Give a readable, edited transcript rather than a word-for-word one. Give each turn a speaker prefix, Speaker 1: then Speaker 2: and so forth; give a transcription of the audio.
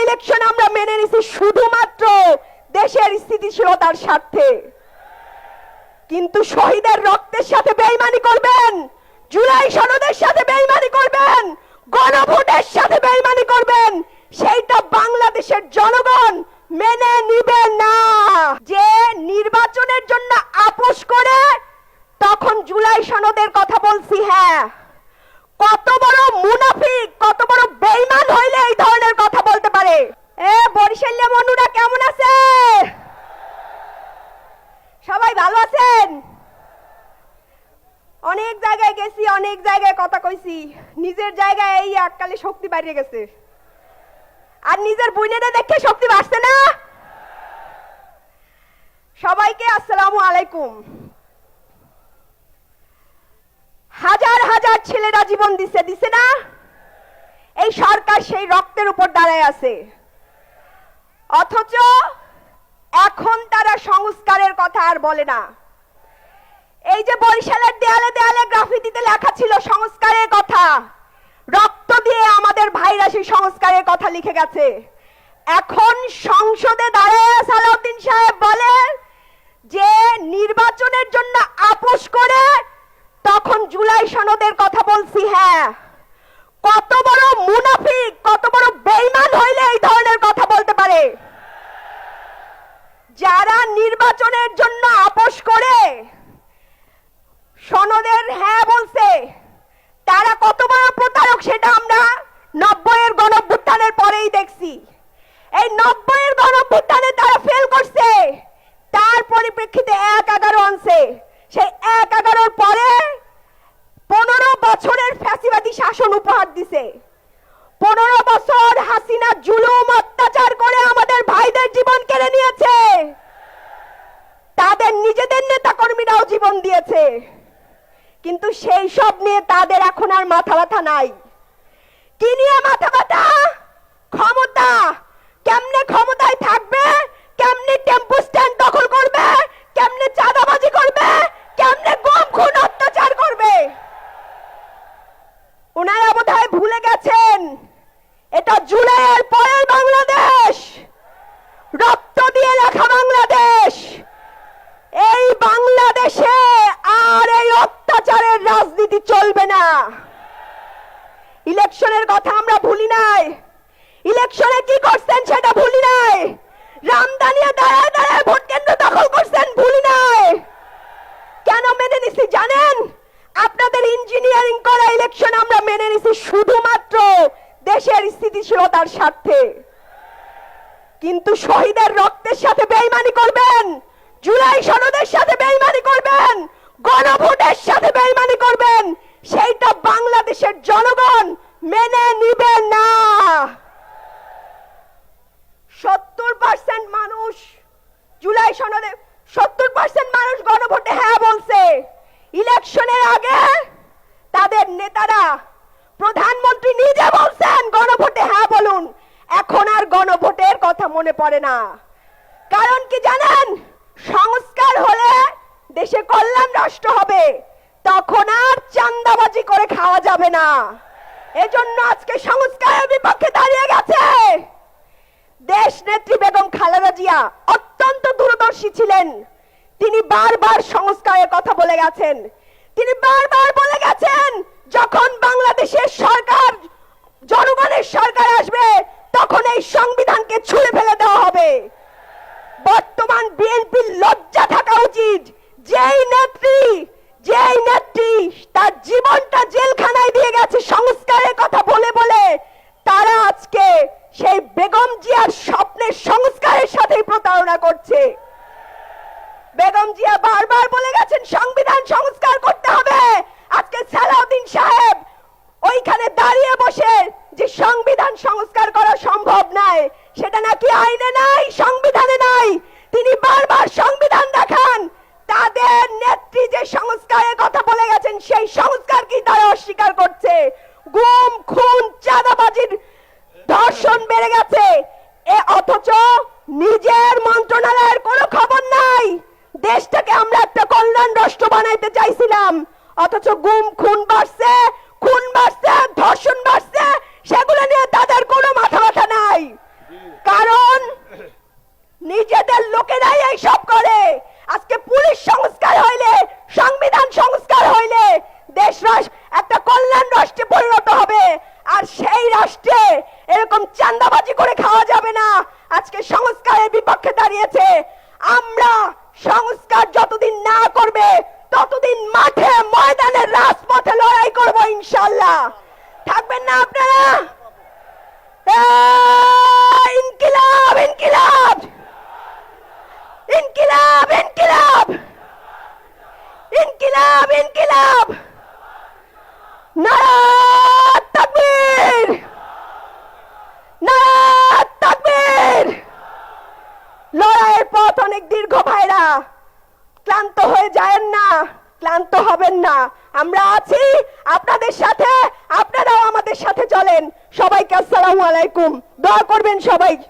Speaker 1: Election আমরা মেনে নিছি শুধুমাত্র দেশের স্থিতিশীলতার স্বার্থে। কিন্তু শহীদের রক্তের সাথে বেইমানি করবেন, জুলাই সনদের সাথে বেইমানি করবেন, গণভোটের সাথে বেইমানি করবেন, সেইটা বাংলাদেশের জনগণ মেনে নিবে না। যে নির্বাচনের জন্য আপোষ করে তখন জুলাই সনদের কথা বলছি, হ্যাঁ, কত বড় মুনাফিক, কত বড় বেঈমান হইলে এই ধরনের কথা বলতে পারে। বরিশালে মনুরা কেমন আছে? সবাই ভালো আছেন? অনেক জায়গায় গেছি, অনেক জায়গায় কথা কইছি, নিজের জায়গায় এই এককালে শক্তি বাড়িয়ে গেছে। আর নিজের বোনেরা দেখে শক্তি বাড়ছে না? সবাইকে আসসালামু আলাইকুম। হাজার হাজার ছেলেরা জীবন দিছে না? এই সরকার সেই রক্তের উপর দাঁড়ায় আছে। অথচ এখন তারা সংস্কারের কথা আর বলে না। এই যে বরিশালের দেয়ালে দেয়ালে গ্রাফিতিতে লেখা ছিল সংস্কারের কথা, রক্ত দিয়ে আমাদের ভাইরা সেই সংস্কারের কথা লিখে গেছে। এখন সংসদে দাঁড়ায় সালাউদ্দিন সাহেব বলে যে নির্বাচনের জন্য আপোষ করে তখন জুলাই সনদের কথা বলছি, হ্যাঁ, কত বড় মুনাফিক, কত বড় বেঈমান হইলে এই ধরনের কথা বলতে পারে। যারা নির্বাচনের জন্য আপোষ করে সনদের হ্যাঁ বলছে, তারা কত বড় প্রতারক সেটা আমরা 90-এর গণঅভ্যুত্থানের পরেই দেখছি। এই 90-এর গণঅভ্যুত্থানে তারা ফেল করছে, তার পরিপ্রেক্ষিতে 1-11 আনছে। সেই 1-11-র পরে 15 বছরের ফ্যাসিবাদী শাসন উপহার দিছে। 15 বছর হাসিনা জুলুম অত্যাচার করে আমাদের ভাইদের জীবন কেড়ে নিয়েছে, তাদের নিজেদের নেতা কর্মীরাও জীবন দিয়েছে। কিন্তু সেই সব নিয়ে তাদের এখন আর মাথা ব্যথা নাই। কি নিয়ে মাথা ব্যথা? ক্ষমতা। কেমনে ক্ষমতায় থাকবে, কেমনে টেম্পো স্ট্যান্ড দখল করবে, কেমনে চাঁদাবাজি করবে, কেমনে গুম খুন অত্যাচার করবে। ওনারা বোধহয় ভুলে গেছেন এটা জুলাইয়ের পরের বাংলাদেশ, রক্ত দিয়ে লেখা বাংলাদেশ। এই বাংলাদেশে আর এই অত্যাচারের রাজনীতি চলবে না। ইলেকশনের কথা আমরা ভুলি নাই, ইলেকশনে কি করছেন সেটা ভুলি নাই, রামদানিয়া দাঁড়ায় দাঁড়ায় ভোট কেন্দ্র দখল করছেন ভুলি নাই। কেন মেনে নিছি জানেন? আপনাদের ইঞ্জিনিয়ারিং করা ইলেকশন আমরা মেনে নিছি শুধুমাত্র দেশের স্থিতিশীলতার স্বার্থে। কিন্তু শহীদের রক্তের সাথে বেইমানি করবেন, জুলাই সনদের সাথে বেইমানি করবেন, গণভোটের সাথে বেইমানি করবেন, সেইটা বাংলাদেশের জনগণ মেনে নিবে না। 70% মানুষ জুলাই সনদে, 70% মানুষ গণভোটে হ্যাঁ বলছে। ইলেকশনের আগে তাদের নেতারা, প্রধানমন্ত্রী নিজে বলছেন গণভোটে হ্যাঁ বলুন। এখন আর গণভোটের কথা মনে পড়ে না। কারণ কি জানেন? সংস্কার হলে দেশে কল্যাণ রাষ্ট্র হবে, তখন আর চাঁদাবাজি করে খাওয়া যাবে না। এজন্য আজকে সংস্কারের বিপক্ষে দাঁড়িয়ে গেছে। দেশ নেত্রী বেগম খালেদা জিয়া অত্যন্ত দূরদর্শী ছিলেন। তিনি বারবার সংস্কারের কথা বলে গেছেন। তিনি বারবার বলে গেছেন যখন বাংলাদেশের সরকার, জনগণের সরকার আসবে তখন এই সংবিধানকে ছুঁড়ে ফেলে দেওয়া হবে। বর্তমান বিএনপির লজ্জা থাকা উচিত, যেই নেত্রী তার জীবনটা জেলখানায় দিয়ে গেছে সংস্কারের কথা বলে বলে, তারা আজকে সেই বেগম জিয়ার স্বপ্নের সংস্কারের সাথেই প্রতারণা করছে। বেগম জিয়া বারবার বলে গেছেন সংবিধান সংস্কার করতে হবে। আজকে সালাউদ্দিন সাহেব ওইখানে দাঁড়িয়ে বসে যে সংবিধান সংস্কার করা সম্ভব নয়, সেটা নাকি আইনে নাই, সংবিধানে নাই, তিনি বারবার সংবিধান দেখান। তাদের নেত্রী যে সংস্কারের কথা বলে গেছেন সেই সংস্কার কি তারা অস্বীকার করছে। গুম খুন চাঁদাবাজির ধর্ষণ বেড়ে গেছে, অথচ নিজের মন্ত্রণালয়ের কোনো খবর নাই। দেশটাকে আমরা একটা কল্যাণ রাষ্ট্র বানাইতে চাইছিলাম, অথচ গুম খুন বাড়ছে, ধর্ষণ বাড়ছে, সেগুলো নিয়ে তাদের কোনো মাথা ব্যথা নাই। যাবে না, আজকে সংস্কারের বিপক্ষে দাঁড়িয়েছে। আমরা সংস্কার যতদিন না করবে ততদিন মাঠে ময়দানে রাজপথে লড়াই করব ইনশাআল্লাহ। থাকবেন না আপনারা? ইনকিলাব ইনকিলাব ইনকিলাব ইনকিলাব ইনকিলাব ইনকিলাব, নারে তাকবীর, নারে তাকবীর। লড়াইয়ের পথ অনেক দীর্ঘ ভাইরা, ক্লান্ত হয়ে যায়েন না, ক্লান্ত হবেন না। আমরা আছি আপনাদের সাথে, আপনারাও আমাদের সাথে চলেন। সবাইকে আসসালামু আলাইকুম। দোয়া করবেন সবাই।